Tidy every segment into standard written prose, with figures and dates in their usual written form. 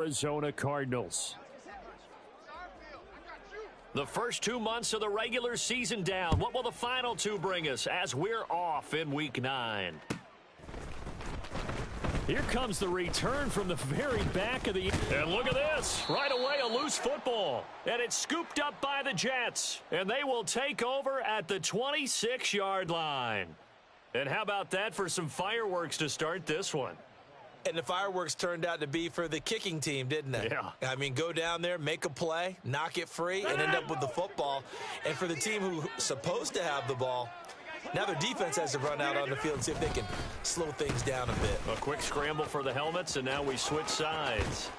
Arizona Cardinals. The first 2 months of the regular season down. What will the final two bring us as we're off in Week 9? Here comes the return from the very back of the... And look at this. Right away, a loose football. And it's scooped up by the Jets. And they will take over at the 26-yard line. And how about that for some fireworks to start this one? And the fireworks turned out to be for the kicking team, didn't they? Yeah. I mean, go down there, make a play, knock it free, and end up with the football. And for the team who's supposed to have the ball, now their defense has to run out on the field and see if they can slow things down a bit. A quick scramble for the helmets, and now we switch sides.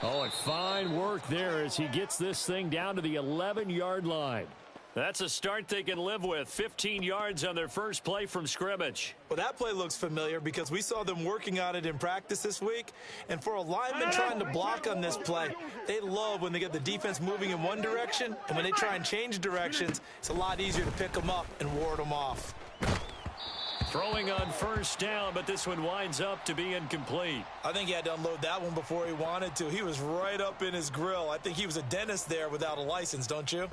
Oh, and fine work there as he gets this thing down to the 11-yard line. That's a start they can live with. 15 yards on their first play from scrimmage. Well, that play looks familiar because we saw them working on it in practice this week. And for a lineman trying to block on this play, they love when they get the defense moving in one direction. And when they try and change directions, it's a lot easier to pick them up and ward them off. Throwing on first down, but this one winds up to be incomplete. I think he had to unload that one before he wanted to. He was right up in his grill. I think he was a dentist there without a license, don't you?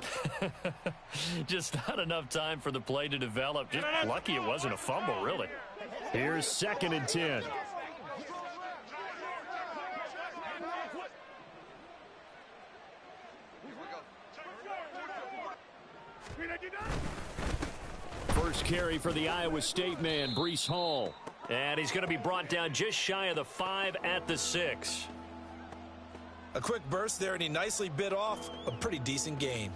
Just not enough time for the play to develop. Just lucky it wasn't a fumble, really. Here's 2nd and 10. First carry for the Iowa State man, Breece Hall. And he's going to be brought down just shy of the 5 at the 6. A quick burst there, and he nicely bit off a pretty decent gain.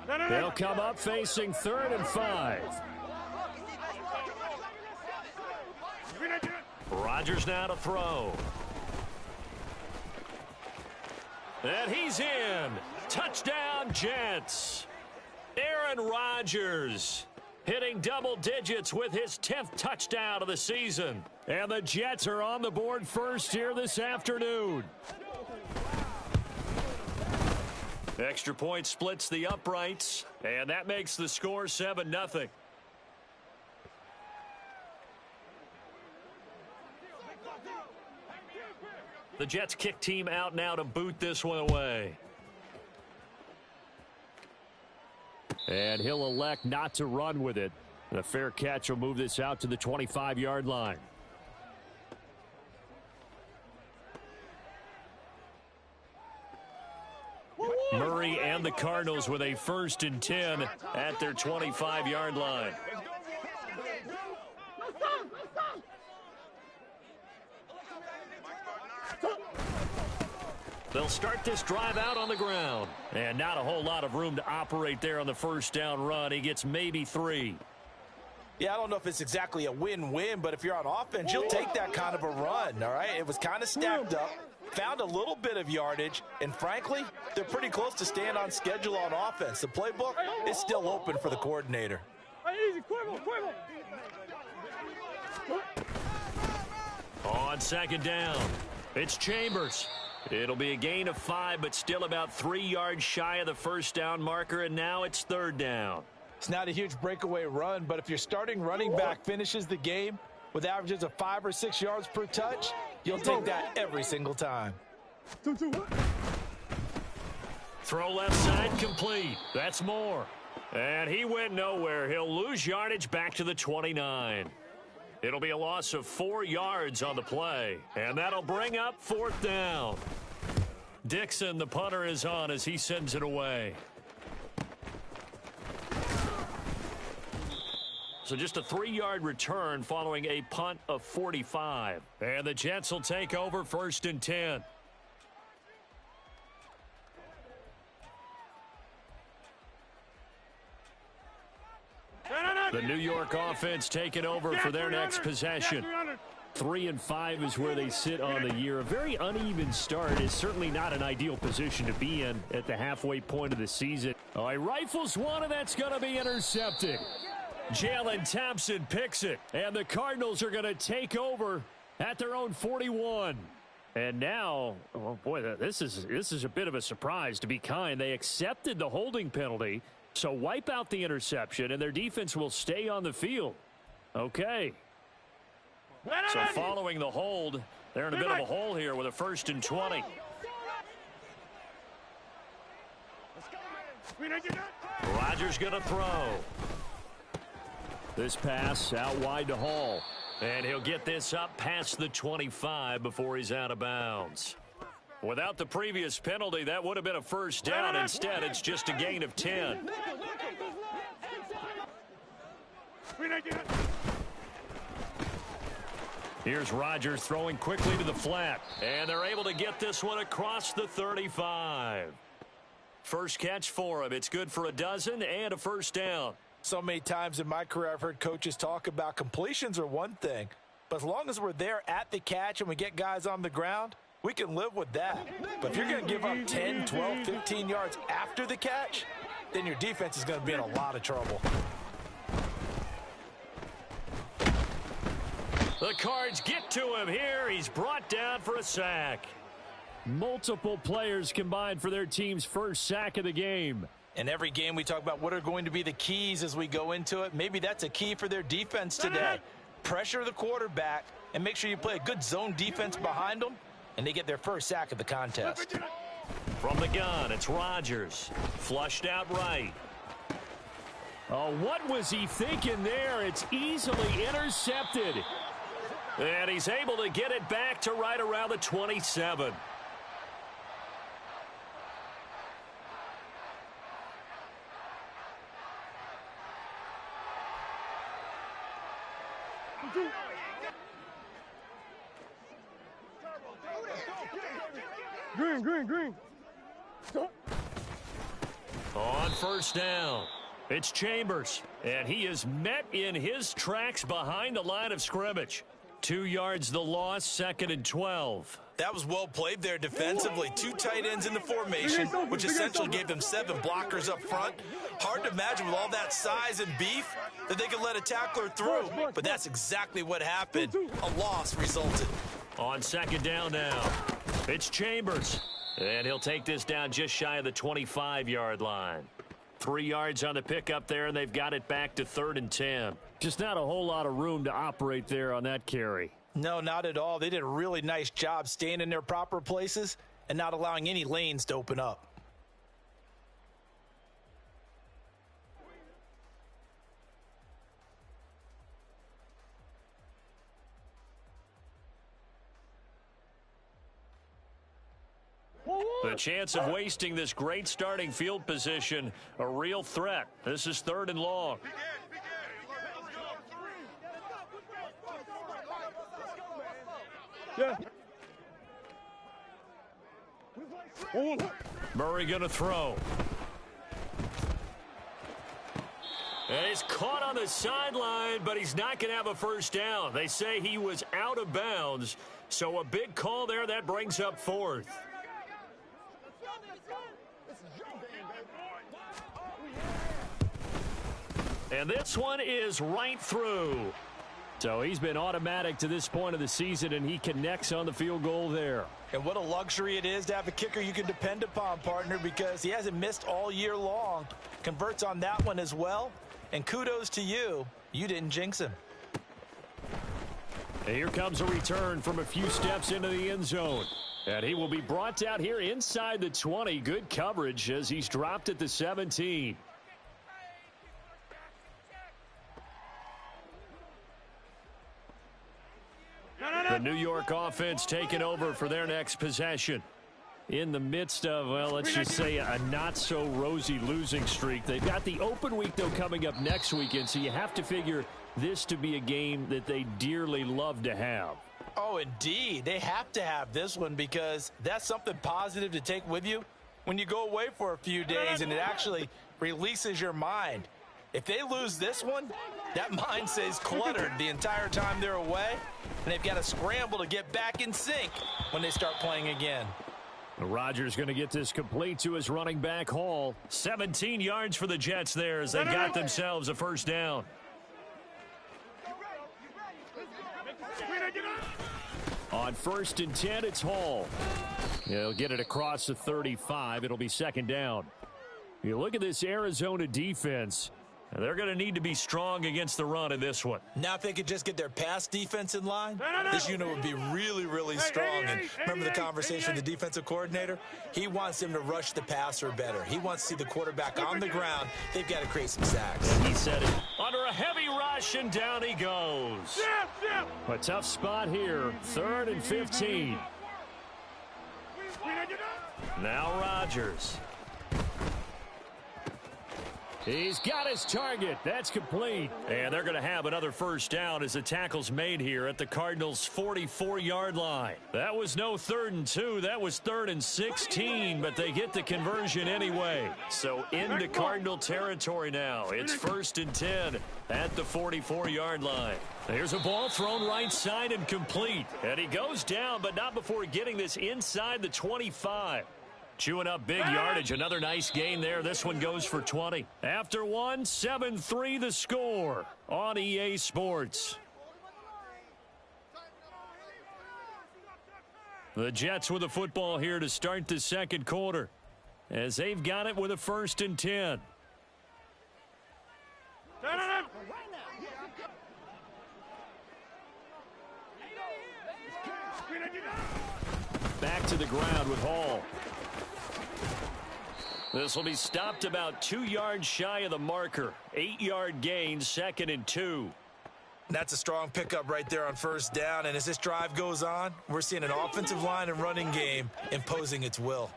They'll come up facing 3rd and 5. Rodgers now to throw. And he's in. Touchdown, Jets. Aaron Rodgers hitting double digits with his 10th touchdown of the season. And the Jets are on the board first here this afternoon. Extra point splits the uprights, and that makes the score 7-0. The Jets kick team out now to boot this one away. And he'll elect not to run with it. And a fair catch will move this out to the 25-yard line. Murray and the Cardinals with a 1st and 10 at their 25-yard line. They'll start this drive out on the ground. And not a whole lot of room to operate there on the first down run. He gets maybe 3. Yeah, I don't know if it's exactly a win-win, but if you're on offense, you'll take that kind of a run, all right? It was kind of stacked up, found a little bit of yardage, and frankly, they're pretty close to staying on schedule on offense. The playbook is still open for the coordinator. On 2nd down, it's Chambers. It'll be a gain of 5, but still about 3 yards shy of the first down marker, and now it's 3rd down. It's not a huge breakaway run, but if your starting running back finishes the game with averages of 5 or 6 yards per touch, you'll take that every single time. Throw left side complete. That's Moore. And he went nowhere. He'll lose yardage back to the 29. It'll be a loss of 4 yards on the play. And that'll bring up 4th down. Dixon, the punter, is on as he sends it away. So just a 3-yard return following a punt of 45. And the Jets will take over 1st and 10. The New York offense taking over for their next possession. 3 and 5 is where they sit on the year. A very uneven start is certainly not an ideal position to be in at the halfway point of the season. Oh, he rifles one, and that's going to be intercepted. Jalen Thompson picks it, and the Cardinals are going to take over at their own 41. And now, oh boy, this is a bit of a surprise, to be kind. They accepted the holding penalty, so wipe out the interception, and their defense will stay on the field. Okay. So following the hold, They're in a bit of a hole here with a 1st and 20. Rodgers going to throw. This pass out wide to Hall. And he'll get this up past the 25 before he's out of bounds. Without the previous penalty, that would have been a 1st down. Instead, it's just a gain of 10. Here's Rodgers throwing quickly to the flat. And they're able to get this one across the 35. First catch for him. It's good for a dozen and a 1st down. So many times in my career, I've heard coaches talk about completions are one thing. But as long as we're there at the catch and we get guys on the ground, we can live with that. But if you're going to give up 10, 12, 15 yards after the catch, then your defense is going to be in a lot of trouble. The Cards get to him here. He's brought down for a sack. Multiple players combined for their team's 1st sack of the game. In every game, we talk about what are going to be the keys as we go into it. Maybe that's a key for their defense today. Pressure the quarterback and make sure you play a good zone defense behind them, and they get their 1st sack of the contest. From the gun, it's Rodgers. Flushed out right. Oh, what was he thinking there? It's easily intercepted. And he's able to get it back to right around the 27. Green. On 1st down, it's Chambers. And he is met in his tracks behind the line of scrimmage. 2 yards the loss, 2nd and 12. That was well played there defensively. 2 tight ends in the formation, which essentially gave them 7 blockers up front. Hard to imagine with all that size and beef that they could let a tackler through. But that's exactly what happened. A loss resulted. On 2nd down now, it's Chambers. And he'll take this down just shy of the 25-yard line. 3 yards on the pickup there, and they've got it back to 3rd and 10. Just not a whole lot of room to operate there on that carry. No, not at all. They did a really nice job staying in their proper places and not allowing any lanes to open up. The chance of wasting this great starting field position, a real threat. This is 3rd and long. Yeah. Murray going to throw. And he's caught on the sideline, but he's not going to have a 1st down. They say he was out of bounds, so a big call there. That brings up 4th. And this one is right through. So he's been automatic to this point of the season, and he connects on the field goal there. And what a luxury it is to have a kicker you can depend upon, partner, because he hasn't missed all year long. Converts on that one as well. And kudos to you. You didn't jinx him. And here comes a return from a few steps into the end zone. And he will be brought out here inside the 20. Good coverage as he's dropped at the 17. The New York offense taking over for their next possession. In the midst of, well, let's just say a not-so-rosy losing streak. They've got the open week, though, coming up next weekend, so you have to figure this to be a game that they dearly love to have. Oh, indeed. They have to have this one because that's something positive to take with you when you go away for a few days, and it actually releases your mind. If they lose this one, that mind stays cluttered the entire time they're away, and they've got to scramble to get back in sync when they start playing again. Rodgers going to get this complete to his running back, Hall. 17 yards for the Jets there as they got themselves a 1st down. On 1st and 10, it's Hall. He'll get it across the 35. It'll be 2nd down. You look at this Arizona defense. And they're going to need to be strong against the run in this one. Now if they could just get their pass defense in line, this unit would be really, really strong. And remember the conversation with the defensive coordinator? He wants them to rush the passer better. He wants to see the quarterback on the ground. They've got to create some sacks. And he said it. Under a heavy rush, and down he goes. A tough spot here. 3rd and 15. Now Rodgers. He's got his target. That's complete. And they're going to have another first down as the tackle's made here at the Cardinals' 44-yard line. That was no 3rd and 2. That was 3rd and 16, but they get the conversion anyway. So into Cardinal territory now. It's 1st and 10 at the 44-yard line. There's a ball thrown right side and complete. And he goes down, but not before getting this inside the 25. Chewing up big yardage. Another nice gain there. This one goes for 20. After one, 7-3 the score on EA Sports. The Jets with the football here to start the second quarter, as they've got it with a 1st and 10. Back to the ground with Hall. This will be stopped about 2 yards shy of the marker. 8-yard gain, 2nd and 2. That's a strong pickup right there on 1st down. And as this drive goes on, we're seeing an offensive line and running game imposing its will.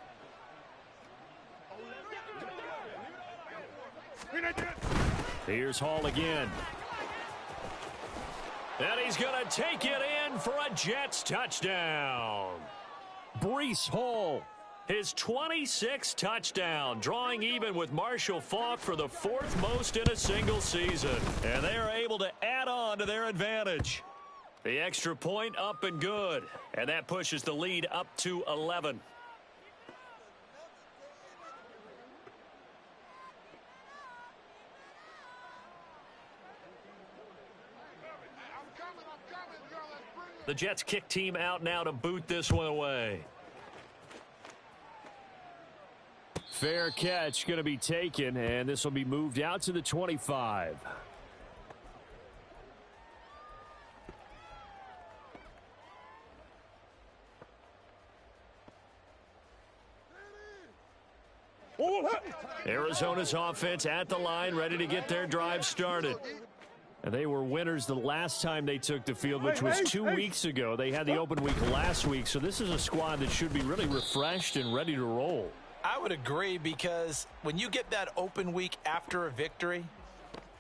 Here's Hall again. And he's going to take it in for a Jets touchdown. Breece Hall, his 26th touchdown, drawing even with Marshall Faulk for the 4th most in a single season. And they are able to add on to their advantage. The extra point up and good. And that pushes the lead up to 11. The Jets kick team out now to boot this one away. Fair catch going to be taken, and this will be moved out to the 25. Arizona's offense at the line, ready to get their drive started. And they were winners the last time they took the field, which was 2 weeks ago. They had the open week last week, so this is a squad that should be really refreshed and ready to roll. I would agree, because when you get that open week after a victory,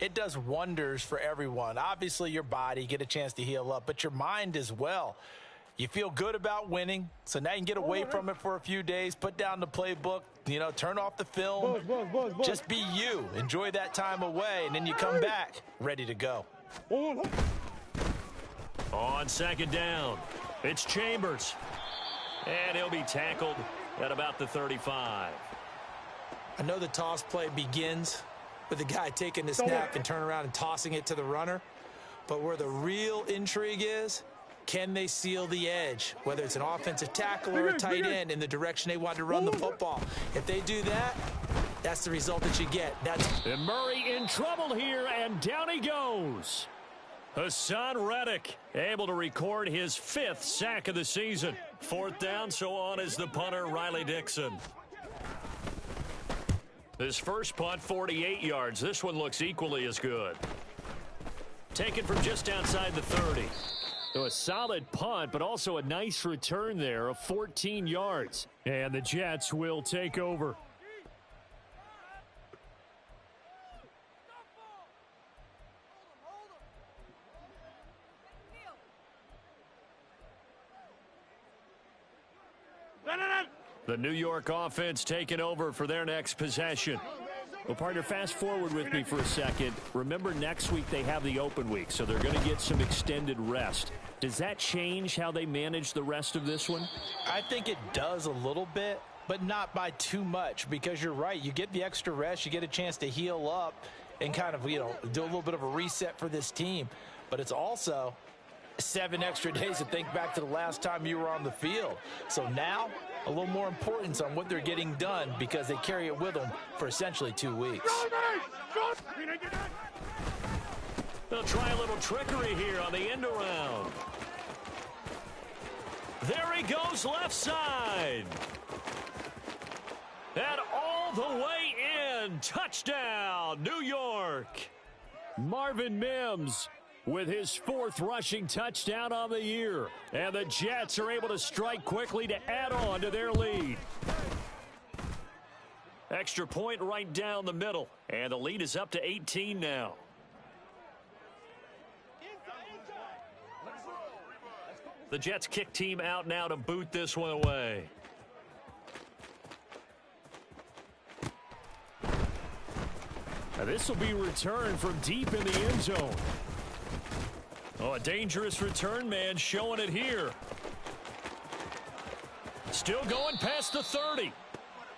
it does wonders for everyone. Obviously, your body, get a chance to heal up, but your mind as well. You feel good about winning, so now you can get away from it for a few days, put down the playbook, turn off the film. Just be you. Enjoy that time away, and then you come back ready to go. On 2nd down, it's Chambers. And he'll be tackled at about the 35. I know the toss play begins with the guy taking the snap and turning around and tossing it to the runner. But where the real intrigue is, can they seal the edge, whether it's an offensive tackle or a tight end, in the direction they want to run the football? If they do that, that's the result that you get. And Murray in trouble here, and down he goes. Hassan Reddick able to record his 5th sack of the season. 4th down, so on is the punter, Riley Dixon. His first punt, 48 yards. This one looks equally as good. Taken from just outside the 30. So a solid punt, but also a nice return there of 14 yards. And the Jets will take over. The New York offense taking over for their next possession. Well, partner, fast forward with me for a second. Remember, next week they have the open week, so they're going to get some extended rest. Does that change how they manage the rest of this one? I think it does a little bit, but not by too much, because you're right. You get the extra rest, you get a chance to heal up and kind of, do a little bit of a reset for this team. But it's also 7 extra days to think back to the last time you were on the field. So now a little more importance on what they're getting done because they carry it with them for essentially 2 weeks. They'll try a little trickery here on the end around. There he goes left side. And all the way in. Touchdown, New York. Marvin Mims with his 4th rushing touchdown on the year. And the Jets are able to strike quickly to add on to their lead. Extra point right down the middle. And the lead is up to 18 now. The Jets kick team out now to boot this one away. Now this will be returned from deep in the end zone. Oh, a dangerous return man showing it here. Still going past the 30.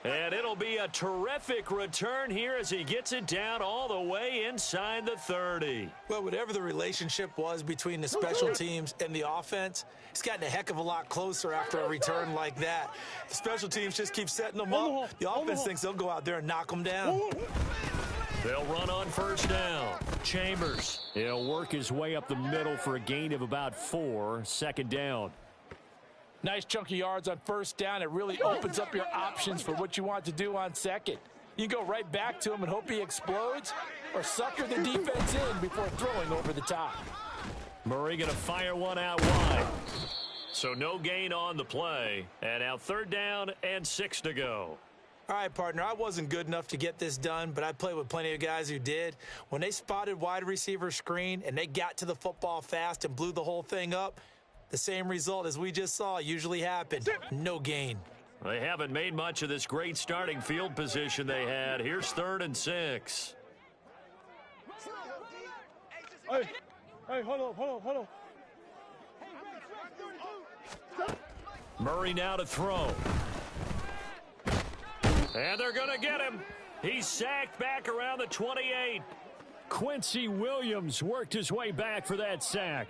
And it'll be a terrific return here as he gets it down all the way inside the 30. Well, whatever the relationship was between the special teams and the offense, it's gotten a heck of a lot closer after a return like that. The special teams just keep setting them up. The offense thinks they'll go out there and knock them down. They'll run on first down. Chambers, he'll work his way up the middle for a gain of about 4. Second down. Nice chunk of yards on first down. It really opens up your options for what you want to do on second. You go right back to him and hope he explodes, or sucker the defense in before throwing over the top. Murray going to fire one out wide. So no gain on the play. And now 3rd down and 6 to go. All right, partner, I wasn't good enough to get this done, but I played with plenty of guys who did. When they spotted wide receiver screen and they got to the football fast and blew the whole thing up, the same result as we just saw usually happened. No gain. They haven't made much of this great starting field position they had. Here's 3rd and 6. Hey, hold on. Murray now to throw. And they're going to get him. He's sacked back around the 28. Quincy Williams worked his way back for that sack.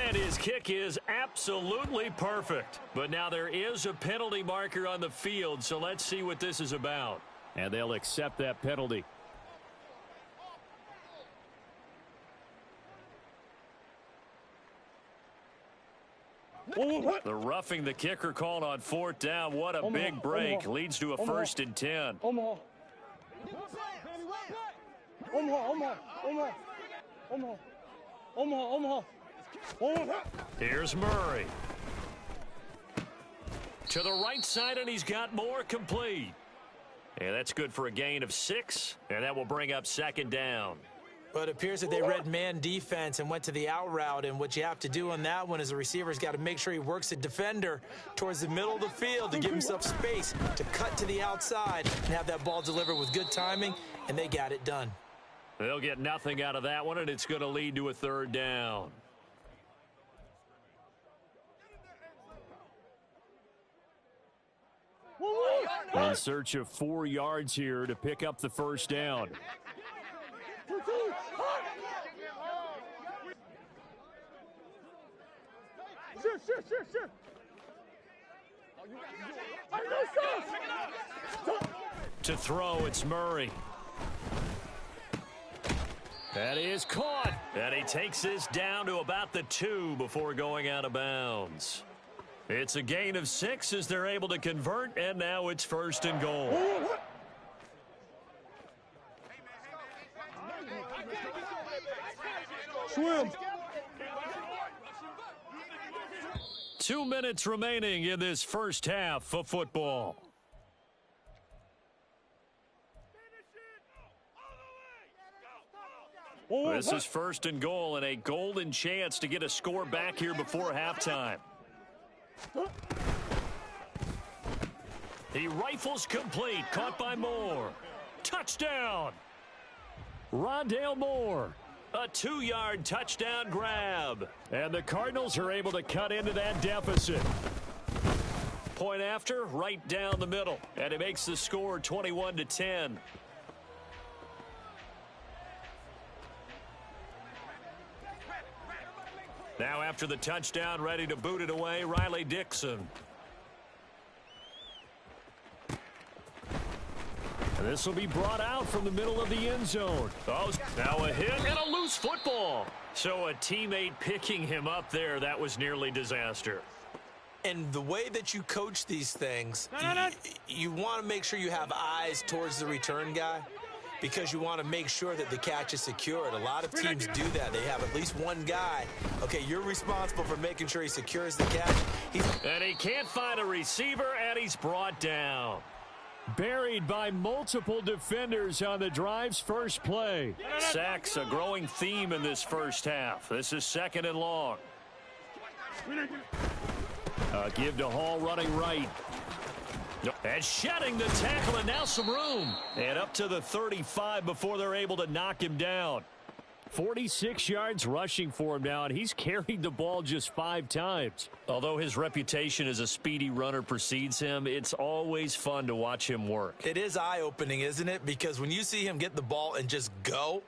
And his kick is absolutely perfect. But now there is a penalty marker on the field, so let's see what this is about. And they'll accept that penalty. The roughing the kicker called on 4th down. What a big break. Leads to a 1st and 10. Here's Murray. To the right side, and he's got more complete. And that's good for a gain of 6, and that will bring up 2nd down. But it appears that they read man defense and went to the out route, and what you have to do on that one is the receiver's got to make sure he works the defender towards the middle of the field to give himself space to cut to the outside and have that ball delivered with good timing, and they got it done. They'll get nothing out of that one, and it's going to lead to a 3rd down. In search of 4 yards here to pick up the 1st down. To throw, it's Murray. That is caught. And he takes this down to about the 2 before going out of bounds. It's a gain of 6 as they're able to convert, and now it's 1st and goal. Swim. 2 minutes remaining in this first half of football. This is 1st and goal and a golden chance to get a score back here before halftime. He rifles complete, caught by Moore. Touchdown! Rondale Moore. A 2-yard touchdown grab. And the Cardinals are able to cut into that deficit. Point after, right down the middle. And it makes the score 21-10. Now after the touchdown, ready to boot it away, Riley Dixon. And this will be brought out from the middle of the end zone. Oh, now a hit and a loose football. So a teammate picking him up there, that was nearly disaster. And the way that you coach these things, you want to make sure you have eyes towards the return guy because you want to make sure that the catch is secured. A lot of teams do that. They have at least one guy. Okay, you're responsible for making sure he secures the catch. And he can't find a receiver, and he's brought down. Buried by multiple defenders on the drive's first play. Sacks, a growing theme in this first half. This is 2nd and long. Give to Hall running right. And shedding the tackle, and now some room. And up to the 35 before they're able to knock him down. 46 yards rushing for him now, and he's carried the ball just 5 times. Although his reputation as a speedy runner precedes him, it's always fun to watch him work. It is eye-opening, isn't it? Because when you see him get the ball and just go,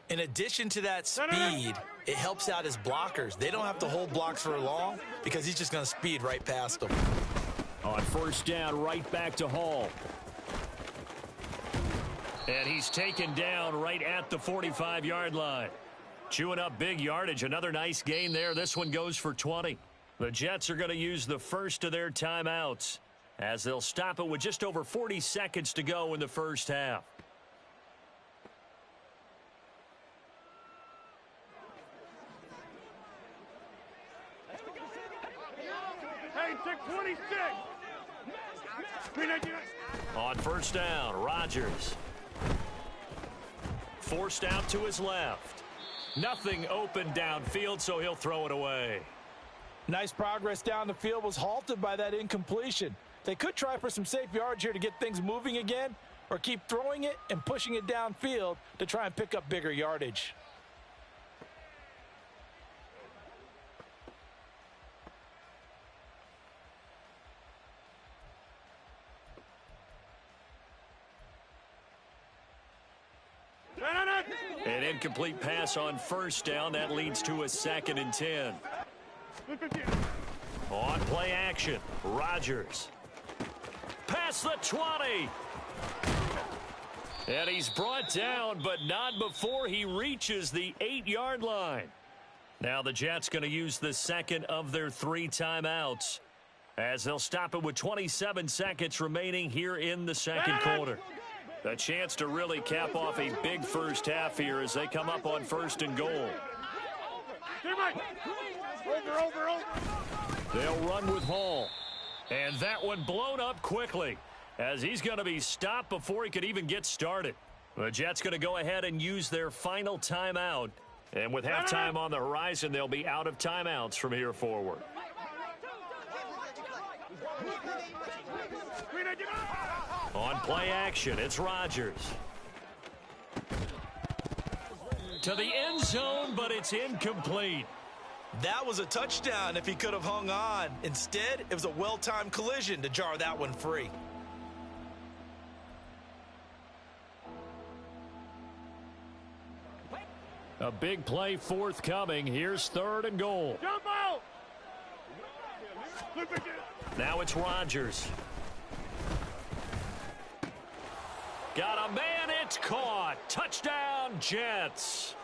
in addition to that speed, it helps out his blockers. They don't have to hold blocks for long because he's just going to speed right past them. On first down, right back to Hall. And he's taken down right at the 45-yard line. Chewing up big yardage. Another nice gain there. This one goes for 20. The Jets are going to use the first of their timeouts as they'll stop it with just over 40 seconds to go in the first half. Hey, take 26. On first down, Rodgers. Forced out to his left. Nothing open downfield, so he'll throw it away. Nice progress down the field, was halted by that incompletion. They could try for some safe yards here to get things moving again, or keep throwing it and pushing it downfield to try and pick up bigger yardage. An incomplete pass on first down. That leads to a 2nd and 10. On play action, Rodgers. Past the 20. And he's brought down, but not before he reaches the 8-yard line. Now the Jets going to use the second of their 3 timeouts as they'll stop it with 27 seconds remaining here in the second quarter. A chance to really cap off a big first half here as they come up on 1st and goal. They'll run with Hall. And that one blown up quickly as he's going to be stopped before he could even get started. The Jets going to go ahead and use their final timeout. And with halftime on the horizon, they'll be out of timeouts from here forward. On play action, it's Rodgers. To the end zone, but it's incomplete. That was a touchdown if he could have hung on. Instead, it was a well-timed collision to jar that one free. A big play forthcoming. Here's 3rd and goal. Jump out! Now it's Rodgers. Got a man, it's caught. Touchdown, Jets.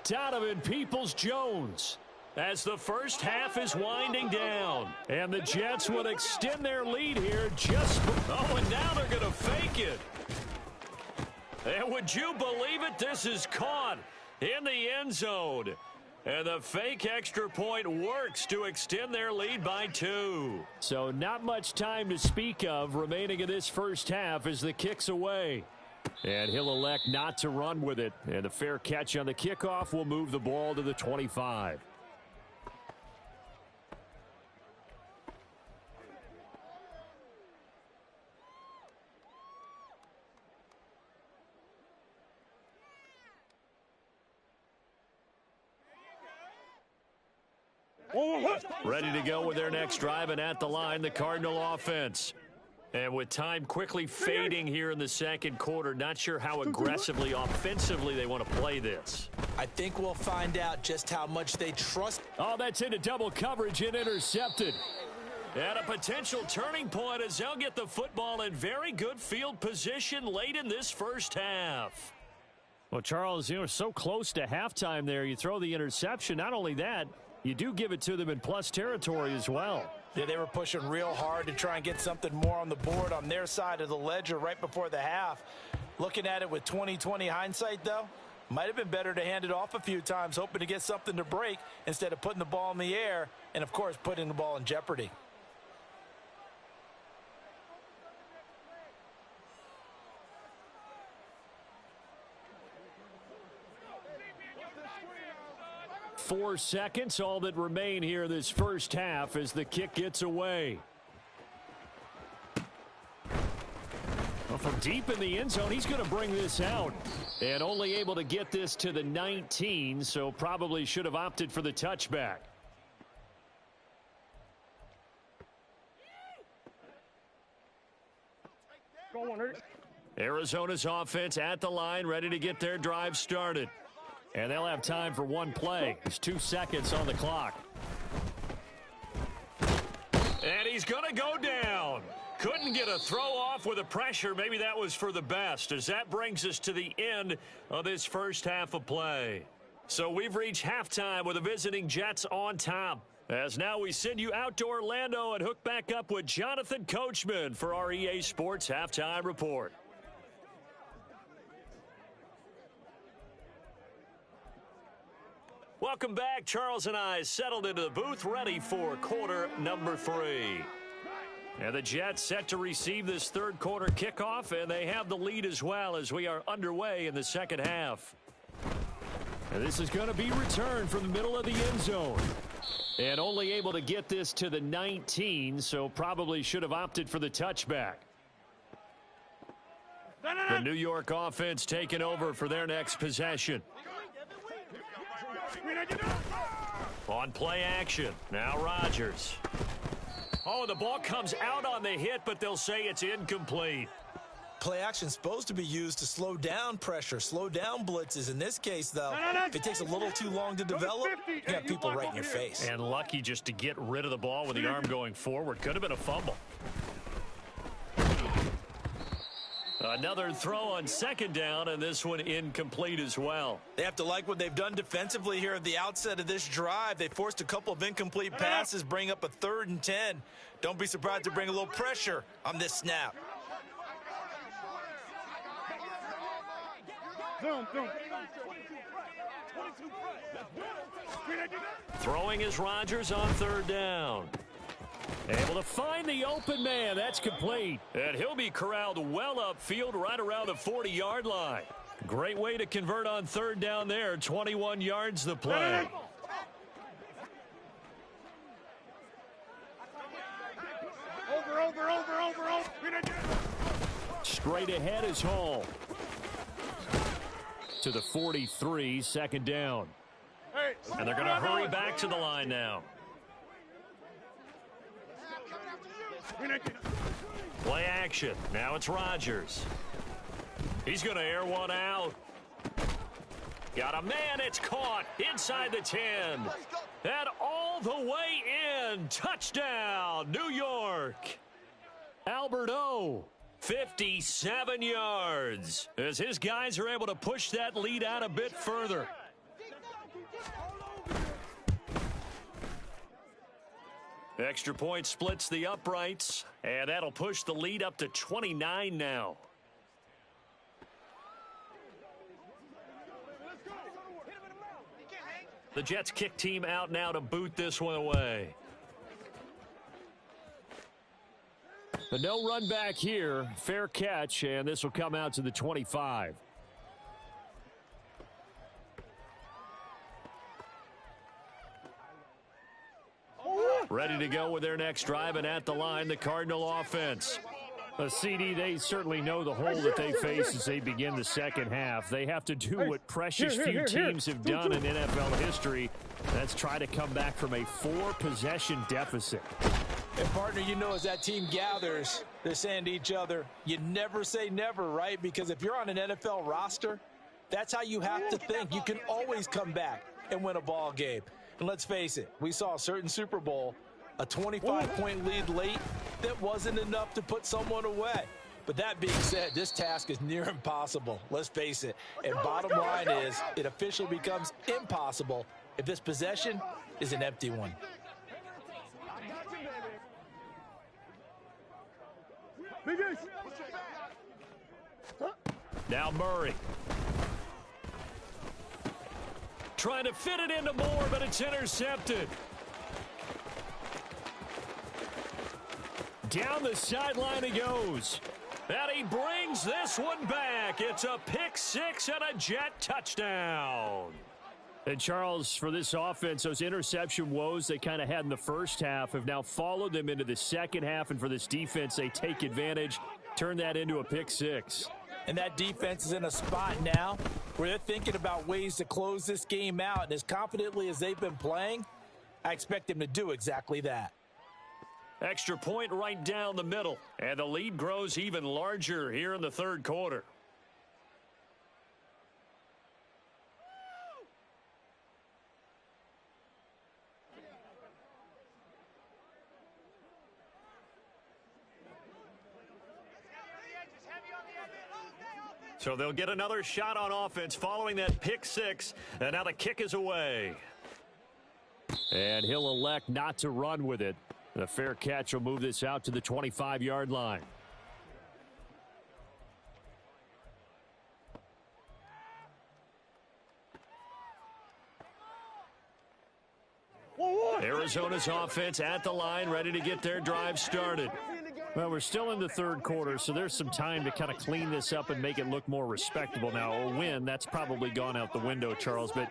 Donovan Peoples-Jones as the first half is winding down. And the Jets will extend their lead here and now they're going to fake it. And would you believe it? This is caught in the end zone. And the fake extra point works to extend their lead by 2. So not much time to speak of remaining in this first half as the kick's away. And he'll elect not to run with it. And a fair catch on the kickoff will move the ball to the 25. Ready to go with their next drive, and at the line, the Cardinal offense. And with time quickly fading here in the second quarter, not sure how aggressively, offensively they want to play this. I think we'll find out just how much they trust. Oh, that's into double coverage and intercepted. And a potential turning point as they'll get the football in very good field position late in this first half. Well, Charles, you know, so close to halftime there. You throw the interception. Not only that, you do give it to them in plus territory as well. Yeah, they were pushing real hard to try and get something more on the board on their side of the ledger right before the half. Looking at it with 20/20 hindsight, though, might have been better to hand it off a few times, hoping to get something to break instead of putting the ball in the air and, of course, putting the ball in jeopardy. Four seconds, all that remain here this first half as the kick gets away. Well, from deep in the end zone, he's going to bring this out. And only able to get this to the 19, so probably should have opted for the touchback. Arizona's offense at the line, ready to get their drive started. And they'll have time for one play. There's 2 seconds on the clock. And he's going to go down. Couldn't get a throw off with the pressure. Maybe that was for the best, as that brings us to the end of this first half of play. So we've reached halftime with the visiting Jets on top. As now we send you out to Orlando and hook back up with Jonathan Coachman for our EA Sports Halftime Report. Welcome back. Charles and I settled into the booth, ready for quarter number 3. And the Jets set to receive this third quarter kickoff, and they have the lead as well as we are underway in the second half. And this is going to be returned from the middle of the end zone. And only able to get this to the 19, so probably should have opted for the touchback. The New York offense taking over for their next possession. On play action, now Rodgers. Oh, the ball comes out on the hit, but they'll say it's incomplete. Play action is supposed to be used to slow down pressure, slow down blitzes. In this case, though, if it takes a little too long to develop, you got people right in your face. And lucky just to get rid of the ball with the arm going forward. Could have been a fumble. Another throw on second down, and this one incomplete as well. They have to like what they've done defensively here at the outset of this drive. They forced a couple of incomplete passes, bring up a 3rd and 10. Don't be surprised to bring a little pressure on this snap. Throwing is Rodgers on 3rd down. Able to find the open man. That's complete. And he'll be corralled well upfield right around the 40-yard line. Great way to convert on 3rd down there. 21 yards the play. Over. Straight ahead is Hall. To the 43, 2nd down. And they're going to hurry back to the line now. Play action. Now it's Rodgers. He's going to air one out. Got a man. It's caught inside the 10. And all the way in. Touchdown, New York. Albert O. 57 yards. As his guys are able to push that lead out a bit further. Extra point splits the uprights, and that'll push the lead up to 29 now. The Jets kick team out now to boot this one away. But no run back here. Fair catch, and this will come out to the 25. Ready to go with their next drive, and at the line, the Cardinal offense. CD, they certainly know the hole that they face as they begin the second half. They have to do what precious few teams have done in NFL history. That's try to come back from a 4-possession deficit. And, partner, you know, as that team gathers, they're saying to each other, you never say never, right? Because if you're on an NFL roster, that's how you have to think. You can always come back and win a ball game. And let's face it, we saw a certain Super Bowl, a 25-point lead late that wasn't enough to put someone away. But that being said, this task is near impossible. Let's face it. And bottom line is, it officially becomes impossible if this possession is an empty one. Now Murray. Trying to fit it into Moore, but it's intercepted. Down the sideline he goes. And he brings this one back. It's a pick six and a Jet touchdown. And Charles, for this offense, those interception woes they kind of had in the first half have now followed them into the second half. And for this defense, they take advantage, turn that into a pick six. And that defense is in a spot now where they're thinking about ways to close this game out. And as confidently as they've been playing, I expect them to do exactly that. Extra point right down the middle. And the lead grows even larger here in the third quarter. So they'll get another shot on offense following that pick six. And now the kick is away. And he'll elect not to run with it. The fair catch will move this out to the 25-yard line. Arizona's offense at the line, ready to get their drive started. Well, we're still in the third quarter, so there's some time to kind of clean this up and make it look more respectable. Now, a win, that's probably gone out the window, Charles, but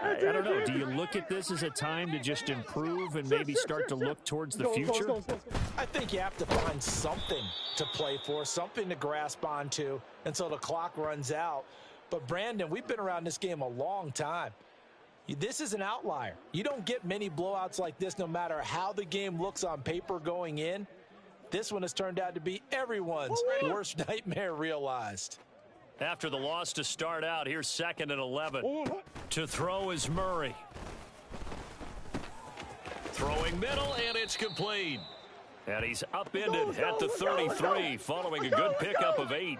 I don't know. Do you look at this as a time to just improve and maybe start to look towards the future? I think you have to find something to play for, something to grasp onto until the clock runs out. But, Brandon, we've been around this game a long time. This is an outlier. You don't get many blowouts like this no matter how the game looks on paper going in. This one has turned out to be everyone's worst nightmare realized. After the loss to start out, here's 2nd and 11. To throw is Murray. Throwing middle, and it's complete. And he's upended at the 33, following a good pickup of 8.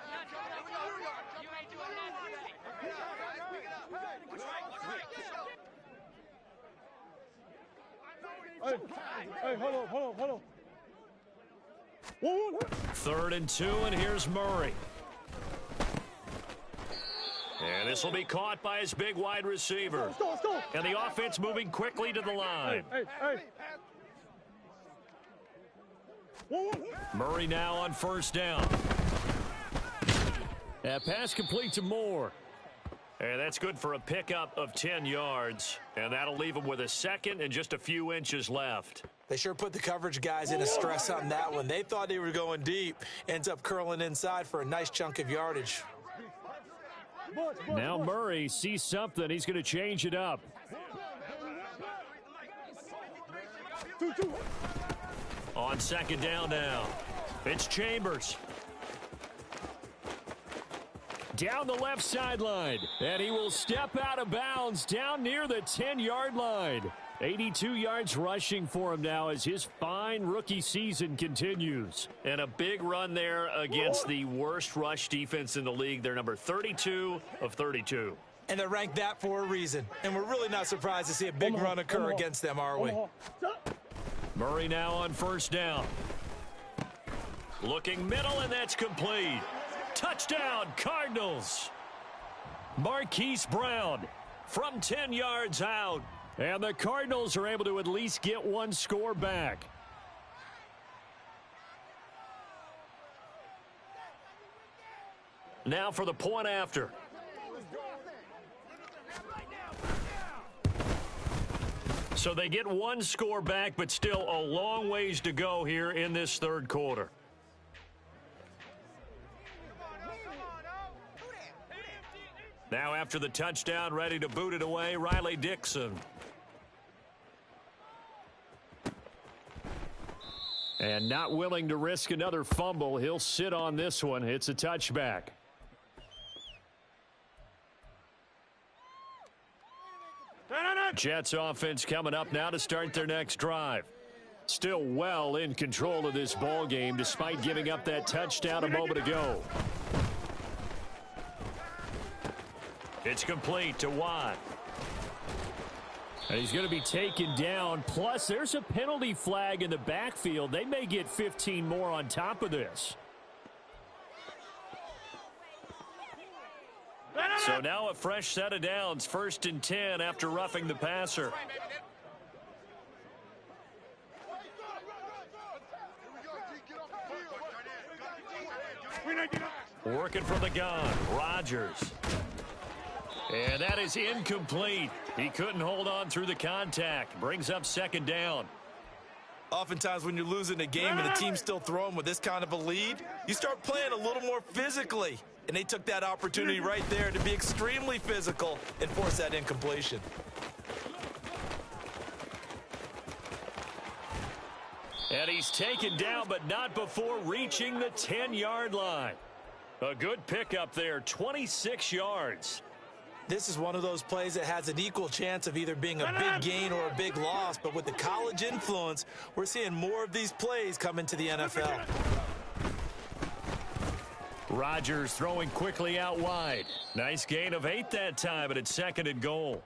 Hey, hold on. 3rd and 2, and here's Murray. And this will be caught by his big wide receiver. And the offense moving quickly to the line. Murray now on 1st down. That pass complete to Moore. And that's good for a pickup of 10 yards. And that'll leave him with a 2nd and just a few inches left. They sure put the coverage guys in a stress on that one. They thought they were going deep. Ends up curling inside for a nice chunk of yardage. Now Murray sees something. He's going to change it up. On 2nd down now. It's Chambers. Down the left sideline. And he will step out of bounds down near the 10-yard line. 82 yards rushing for him now as his fine rookie season continues. And a big run there against the worst rush defense in the league. They're number 32 of 32. And they're ranked that for a reason. And we're really not surprised to see a big run occur against them, are we? Murray now on 1st down. Looking middle, and that's complete. Touchdown, Cardinals. Marquise Brown from 10 yards out. And the Cardinals are able to at least get one score back. Now for the point after. So they get one score back, but still a long ways to go here in this third quarter. Now after the touchdown, ready to boot it away, Riley Dixon. And not willing to risk another fumble. He'll sit on this one. It's a touchback. Jets offense coming up now to start their next drive. Still well in control of this ball game despite giving up that touchdown a moment ago. It's complete to Watt. And he's going to be taken down. Plus, there's a penalty flag in the backfield. They may get 15 more on top of this. So now a fresh set of downs. 1st and 10 after roughing the passer. Working from the gun. Rodgers. And that is incomplete. He couldn't hold on through the contact. Brings up 2nd down. Oftentimes when you're losing a game and the team's still throwing with this kind of a lead, you start playing a little more physically. And they took that opportunity right there to be extremely physical and force that incompletion. And he's taken down, but not before reaching the 10-yard line. A good pickup there, 26 yards. This is one of those plays that has an equal chance of either being a big gain or a big loss. But with the college influence, we're seeing more of these plays come into the NFL. Rodgers throwing quickly out wide. Nice gain of 8 that time, but it's 2nd and goal.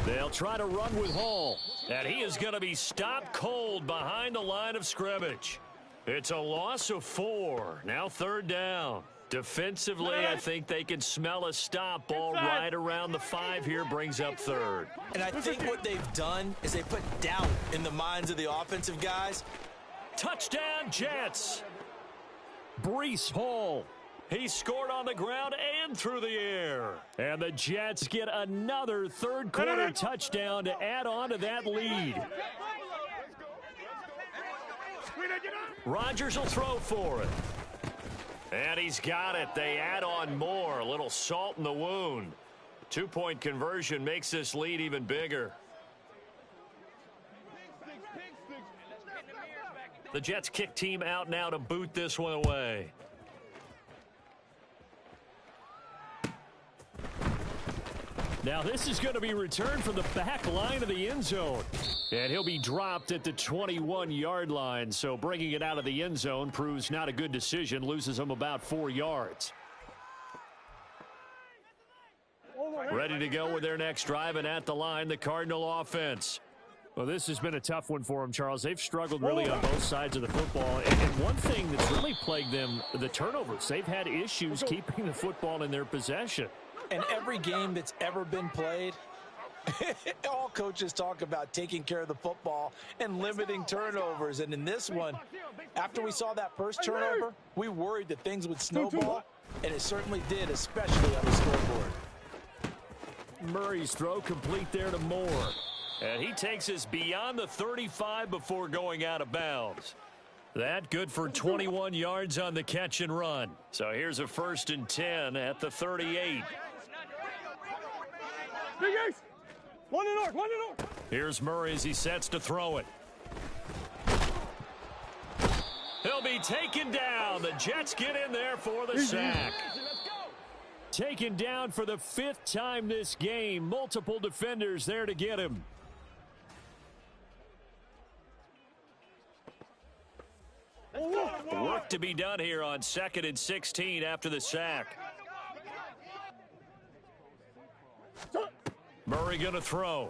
They'll try to run with Hall. And he is going to be stopped cold behind the line of scrimmage. It's a loss of 4. Now 3rd down. Defensively, I think they can smell a stop ball right around the 5 here. Brings up 3rd. And I think what they've done is they put doubt in the minds of the offensive guys. Touchdown, Jets. Breece Hall. He scored on the ground and through the air. And the Jets get another 3rd quarter touchdown to add on to that lead. Rodgers will throw for it. And he's got it. They add on more. A little salt in the wound. 2-point conversion makes this lead even bigger. The Jets kick team out now to boot this one away. Now this is going to be returned from the back line of the end zone. And he'll be dropped at the 21-yard line. So bringing it out of the end zone proves not a good decision. Loses him about 4 yards. Ready to go with their next drive, and at the line, the Cardinal offense. Well, this has been a tough one for them, Charles. They've struggled really on both sides of the football. And one thing that's really plagued them, the turnovers. They've had issues keeping the football in their possession. And every game that's ever been played, all coaches talk about taking care of the football and limiting turnovers. And in this one, after we saw that first turnover, we worried that things would snowball, and it certainly did, especially on the scoreboard. Murray's throw complete there to Moore. And he takes us beyond the 35 before going out of bounds. That good for 21 yards on the catch and run. So here's a 1st and 10 at the 38. Here's Murray as he sets to throw it. He'll be taken down. The Jets get in there for the sack. Taken down for the 5th time this game. Multiple defenders there to get him. Work to be done here on 2nd and 16 after the sack. Murray going to throw.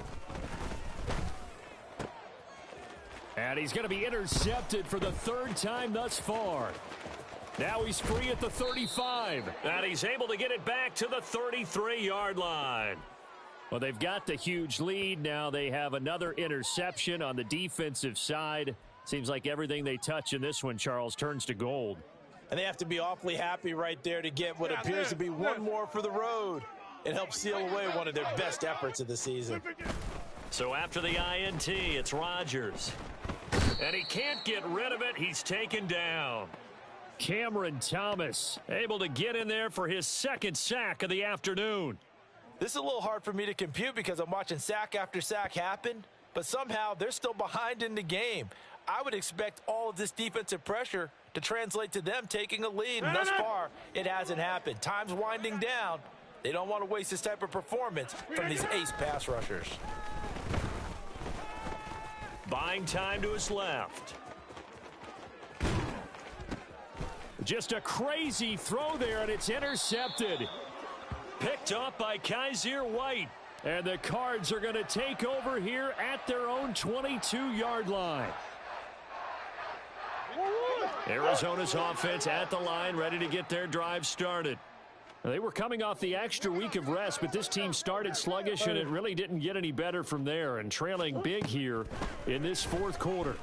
And he's going to be intercepted for the 3rd time thus far. Now he's free at the 35. And he's able to get it back to the 33-yard line. Well, they've got the huge lead. Now they have another interception on the defensive side. Seems like everything they touch in this one, Charles, turns to gold. And they have to be awfully happy right there to get what appears to be one more for the road. It helps seal away one of their best efforts of the season. So after the INT, it's Rodgers. And he can't get rid of it. He's taken down. Cameron Thomas able to get in there for his second sack of the afternoon. This is a little hard for me to compute because I'm watching sack after sack happen, but somehow they're still behind in the game. I would expect all of this defensive pressure to translate to them taking a lead, and thus far, it hasn't happened. Time's winding down. They don't want to waste this type of performance from these ace pass rushers. Buying time to his left. Just a crazy throw there, and it's intercepted. Picked up by Kaiser White. And the Cards are going to take over here at their own 22-yard line. Arizona's offense at the line, ready to get their drive started. They were coming off the extra week of rest, but this team started sluggish, and it really didn't get any better from there, and trailing big here in this fourth quarter.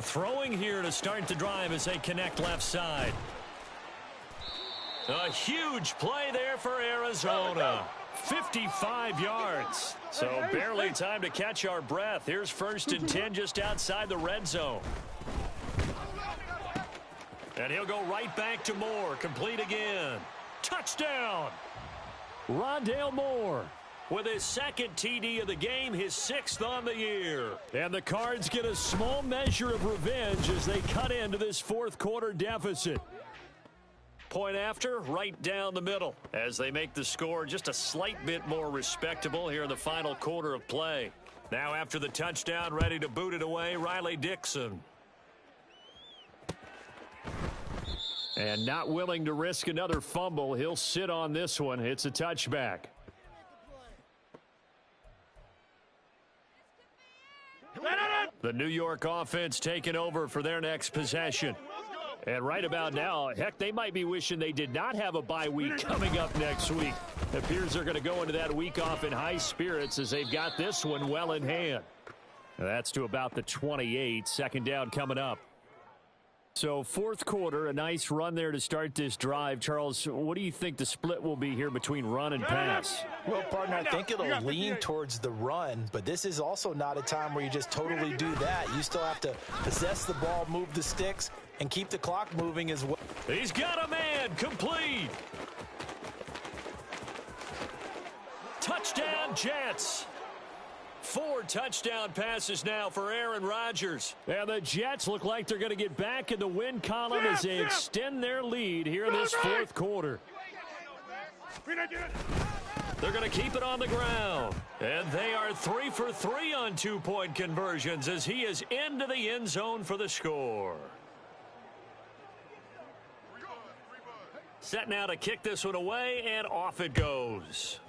Throwing here to start the drive as they connect left side. A huge play there for Arizona. 55 yards. So barely time to catch our breath. Here's 1st and 10 just outside the red zone. And he'll go right back to Moore. Complete again. Touchdown. Rondale Moore with his second TD of the game, his 6th on the year. And the Cards get a small measure of revenge as they cut into this fourth quarter deficit. Point after, right down the middle as they make the score just a slight bit more respectable here in the final quarter of play. Now after the touchdown, ready to boot it away, Riley Dixon. And not willing to risk another fumble, he'll sit on this one. It's a touchback. The New York offense taking over for their next possession. And right about now, heck, they might be wishing they did not have a bye week coming up next week. It appears they're going to go into that week off in high spirits as they've got this one well in hand. That's to about the 28. Second down coming up. So fourth quarter, a nice run there to start this drive. Charles, what do you think the split will be here between run and pass? Well, partner, I think it'll lean towards the run, but this is also not a time where you just totally do that. You still have to possess the ball, move the sticks, and keep the clock moving as well. He's got a man. Complete. Touchdown, Jets. 4 touchdown passes now for Aaron Rodgers. And the Jets look like they're going to get back in the win column as they extend their lead here in this fourth quarter. They're going to keep it on the ground. And they are 3 for 3 on 2-point conversions as he is into the end zone for the score. Set now to kick this one away, and off it goes.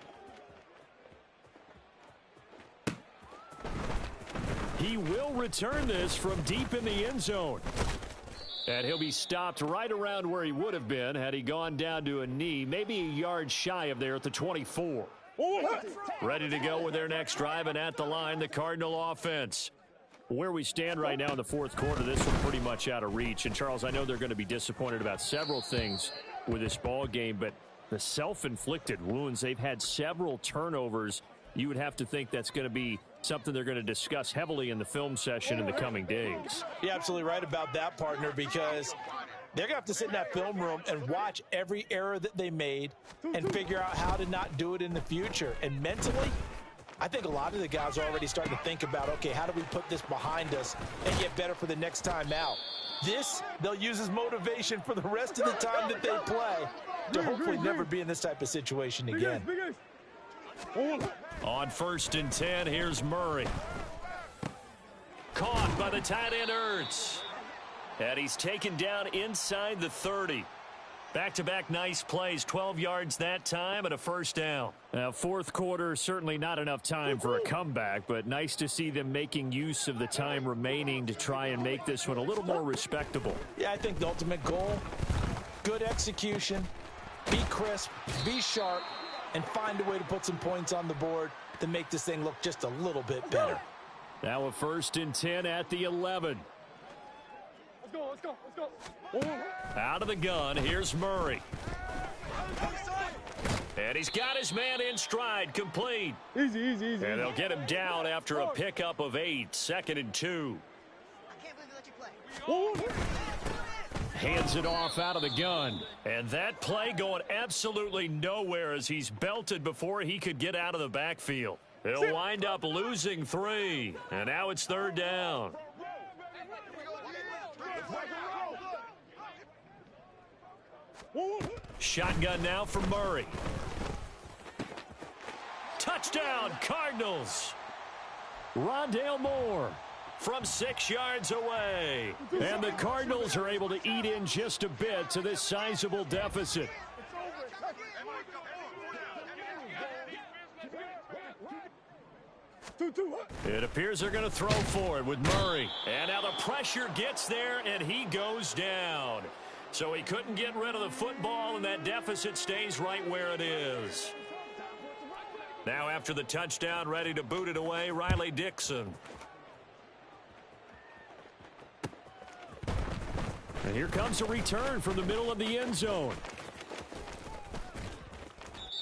He will return this from deep in the end zone. And he'll be stopped right around where he would have been had he gone down to a knee, maybe a yard shy of there at the 24. Ready to go with their next drive, and at the line, the Cardinal offense. Where we stand right now in the fourth quarter, this one pretty much out of reach. And, Charles, I know they're going to be disappointed about several things with this ball game, but the self-inflicted wounds, they've had several turnovers. You would have to think that's going to be something they're going to discuss heavily in the film session in the coming days. You're absolutely right about that, partner, because they're going to have to sit in that film room and watch every error that they made and figure out how to not do it in the future. And mentally, I think a lot of the guys are already starting to think about, okay, how do we put this behind us and get better for the next time out? This, they'll use as motivation for the rest of the time that they play to hopefully never be in this type of situation again. On 1st and 10, here's Murray. Caught by the tight end Ertz. And he's taken down inside the 30. Back-to-back nice plays, 12 yards that time and a first down. Now, fourth quarter, certainly not enough time for a comeback, but nice to see them making use of the time remaining to try and make this one a little more respectable. Yeah, I think the ultimate goal, good execution, be crisp, be sharp, and find a way to put some points on the board to make this thing look just a little bit better. Now a 1st and 10 at the 11. Let's go. Out of the gun, here's Murray. And he's got his man in stride, complete. Easy. And they'll get him down after a pickup of 8, 2nd and 2. Hands it off out of the gun. And that play going absolutely nowhere as he's belted before he could get out of the backfield. He'll wind up losing 3. And now it's 3rd down. Shotgun now for Murray. Touchdown, Cardinals. Rondale Moore from 6 yards away. And the Cardinals are able to eat in just a bit to this sizable deficit. It appears they're going to throw for it with Murray. And now the pressure gets there, and he goes down. So he couldn't get rid of the football, and that deficit stays right where it is. Now after the touchdown, ready to boot it away, Riley Dixon. And here comes a return from the middle of the end zone.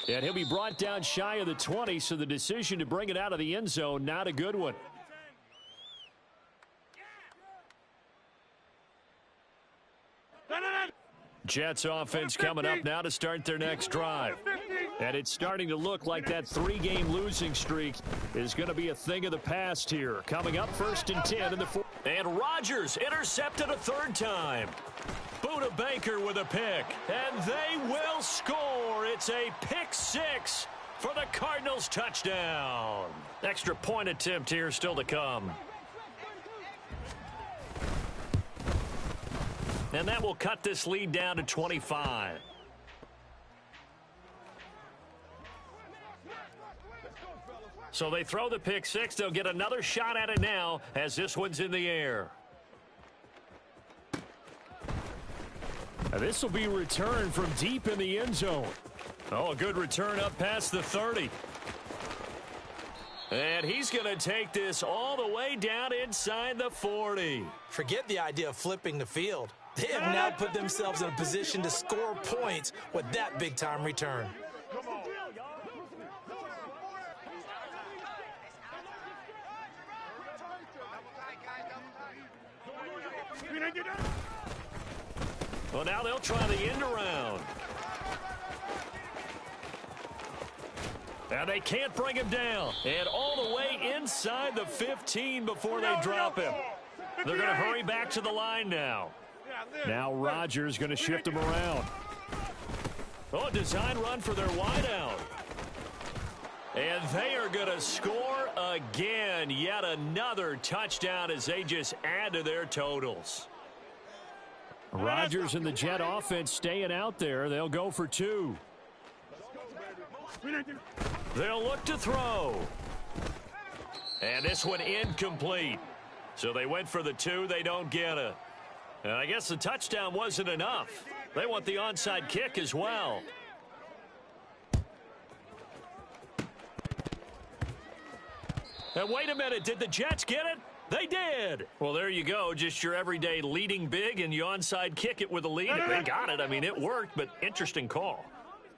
And he'll be brought down shy of the 20, so the decision to bring it out of the end zone, not a good one. Jets offense coming up now to start their next drive. And it's starting to look like that 3-game losing streak is going to be a thing of the past here. Coming up 1st and 10 in the 4th. And Rodgers intercepted a 3rd time. Buda Baker with a pick. And they will score. It's a pick 6 for the Cardinals touchdown. Extra point attempt here still to come. And that will cut this lead down to 25. So they throw the pick 6. They'll get another shot at it now as this one's in the air. And this will be returned from deep in the end zone. Oh, a good return up past the 30. And he's going to take this all the way down inside the 40. Forget the idea of flipping the field. They have now put themselves in a position to score points with that big-time return. Well, now they'll try the end around. And they can't bring him down. And all the way inside the 15 before they drop him. They're going to hurry back to the line now. Now Rodgers going to shift him around. Oh, design run for their wideout. And they are going to score again. Yet another touchdown as they just add to their totals. Rodgers and the Jet offense staying out there. They'll go for 2. They'll look to throw. And this one incomplete. So they went for the 2. They don't get it. And I guess the touchdown wasn't enough. They want the onside kick as well. And wait a minute, did the Jets get it? They did. Well, there you go. Just your everyday leading big, and you onside kick it with a lead. They got it. I mean, it worked, but interesting call.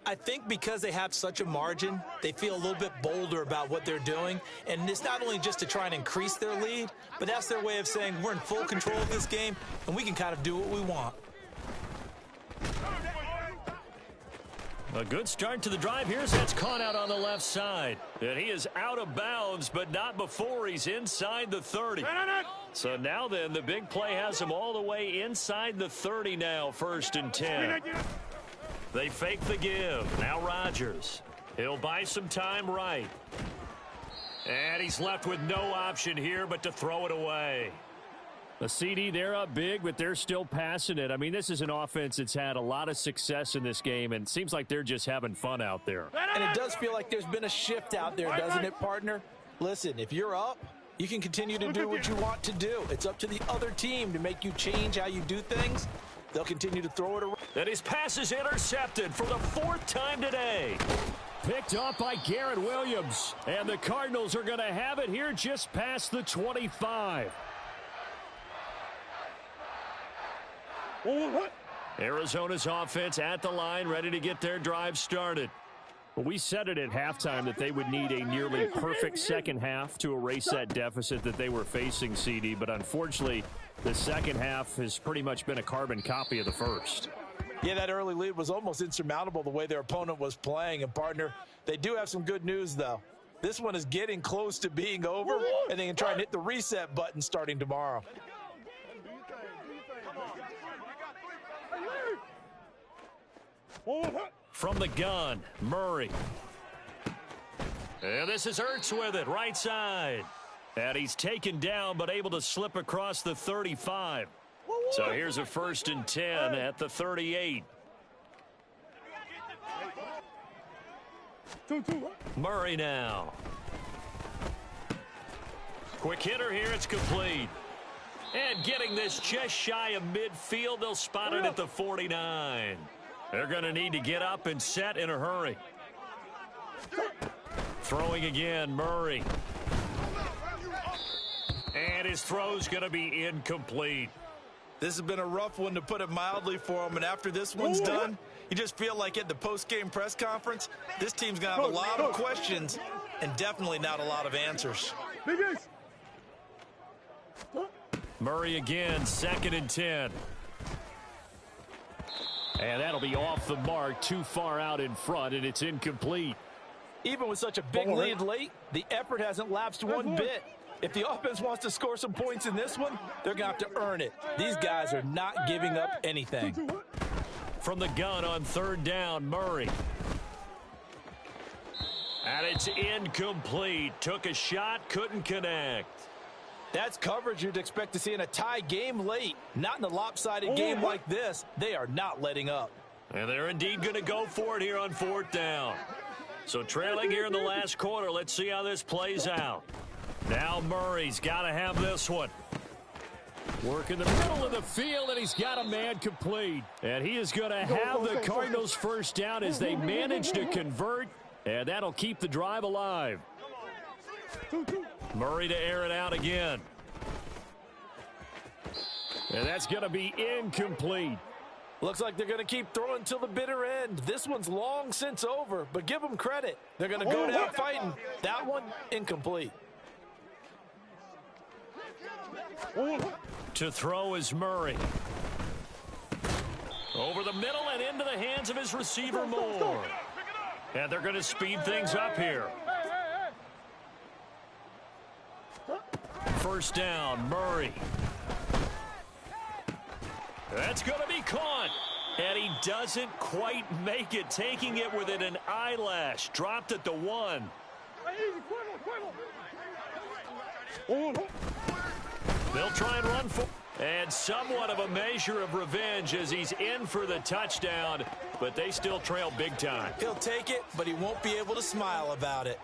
I think because they have such a margin, they feel a little bit bolder about what they're doing. And it's not only just to try and increase their lead, but that's their way of saying we're in full control of this game, and we can kind of do what we want. A good start to the drive. Here's that's caught out on the left side. And he is out of bounds, but not before he's inside the 30. So now then, the big play has him all the way inside the 30 now, 1st and 10. They fake the give. Now Rodgers. He'll buy some time right. And he's left with no option here but to throw it away. The CD, they're up big, but they're still passing it. I mean, this is an offense that's had a lot of success in this game, and it seems like they're just having fun out there. And it does feel like there's been a shift out there, doesn't it, partner? Listen, if you're up, you can continue to do what you want to do. It's up to the other team to make you change how you do things. They'll continue to throw it around. And his pass is intercepted for the 4th time today. Picked up by Garrett Williams. And the Cardinals are going to have it here just past the 25. Arizona's offense at the line, ready to get their drive started. Well, we said it at halftime that they would need a nearly perfect second half to erase that deficit that they were facing, CD. But unfortunately, The second half has pretty much been a carbon copy of the first. Yeah, that early lead was almost insurmountable the way their opponent was playing. And, partner, they do have some good news, though. This one is getting close to being over, and they can try and hit the reset button starting tomorrow. From the gun, Murray. And this is Ertz with it, right side. And he's taken down, but able to slip across the 35. So here's a 1st and 10 at the 38. Murray now. Quick hitter here, it's complete. And getting this just shy of midfield, they'll spot it at the 49. They're going to need to get up and set in a hurry. Throwing again, Murray. And his throw's going to be incomplete. This has been a rough one, to put it mildly, for him. And after this one's done, you just feel like at the post-game press conference, this team's going to have a lot of questions and definitely not a lot of answers. Murray again, 2nd and 10. And that'll be off the mark, too far out in front, and it's incomplete. Even with such a big lead late, the effort hasn't lapsed one bit. If the offense wants to score some points in this one, they're going to have to earn it. These guys are not giving up anything. From the gun on 3rd down, Murray. And it's incomplete. Took a shot, couldn't connect. That's coverage you'd expect to see in a tie game late. Not in a lopsided game like this. They are not letting up. And they're indeed going to go for it here on 4th down. So trailing here in the last quarter. Let's see how this plays out. Now Murray's got to have this one. Work in the middle of the field, and he's got a man complete. And he is going to have the Cardinals' 1st down as they manage to convert, and that'll keep the drive alive. Murray to air it out again. And that's going to be incomplete. Looks like they're going to keep throwing till the bitter end. This one's long since over, but give them credit. They're going to go down fighting. That one, incomplete. To throw is Murray. Over the middle and into the hands of his receiver, Moore. And they're going to speed things up here. 1st down, Murray. That's going to be caught. And he doesn't quite make it, taking it within an eyelash. Dropped at the 1. They'll try and run for. And somewhat of a measure of revenge as he's in for the touchdown, but they still trail big time. He'll take it, but he won't be able to smile about it.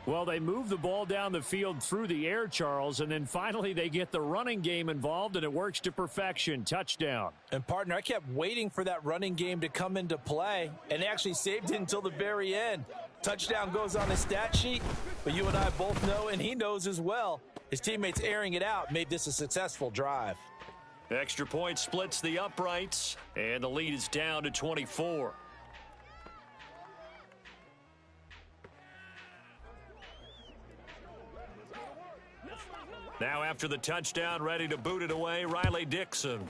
Well, they move the ball down the field through the air, Charles, and then finally they get the running game involved, and it works to perfection. Touchdown. And, partner, I kept waiting for that running game to come into play, and they actually saved it until the very end. Touchdown goes on his stat sheet, but you and I both know, and he knows as well, his teammates airing it out made this a successful drive. Extra point splits the uprights, and the lead is down to 24. Now after the touchdown, ready to boot it away, Riley Dixon.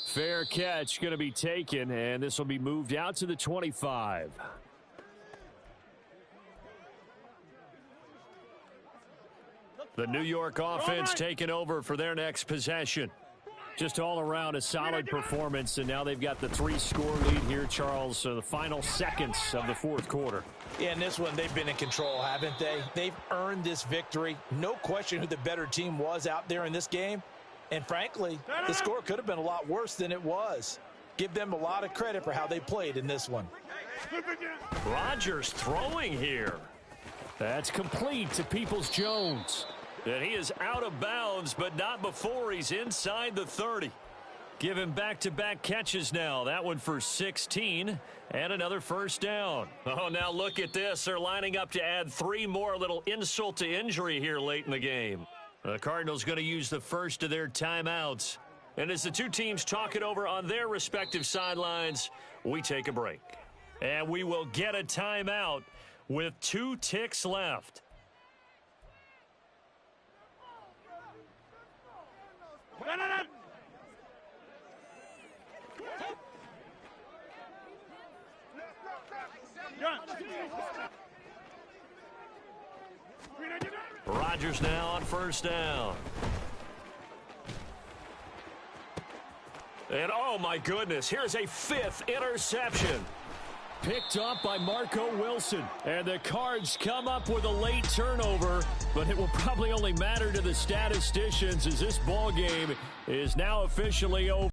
Fair catch going to be taken, and this will be moved out to the 25. The New York offense taking over for their next possession. Just all around a solid performance, and now they've got the 3-score lead here, Charles. So the final seconds of the 4th quarter. Yeah, in this one, they've been in control, haven't they? They've earned this victory. No question who the better team was out there in this game. And frankly, the score could have been a lot worse than it was. Give them a lot of credit for how they played in this one. Rodgers throwing here. That's complete to Peoples-Jones. And he is out of bounds, but not before he's inside the 30. Give him back-to-back catches now. That one for 16 and another 1st down. Oh, now look at this. They're lining up to add 3 more. A little insult to injury here late in the game. The Cardinals going to use the first of their timeouts. And as the two teams talk it over on their respective sidelines, we take a break. And we will get a timeout with 2 ticks left. Rodgers now on first down. And, oh, my goodness, here's a 5th interception. Picked up by Marco Wilson. And the Cards come up with a late turnover, but it will probably only matter to the statisticians as this ball game is now officially over.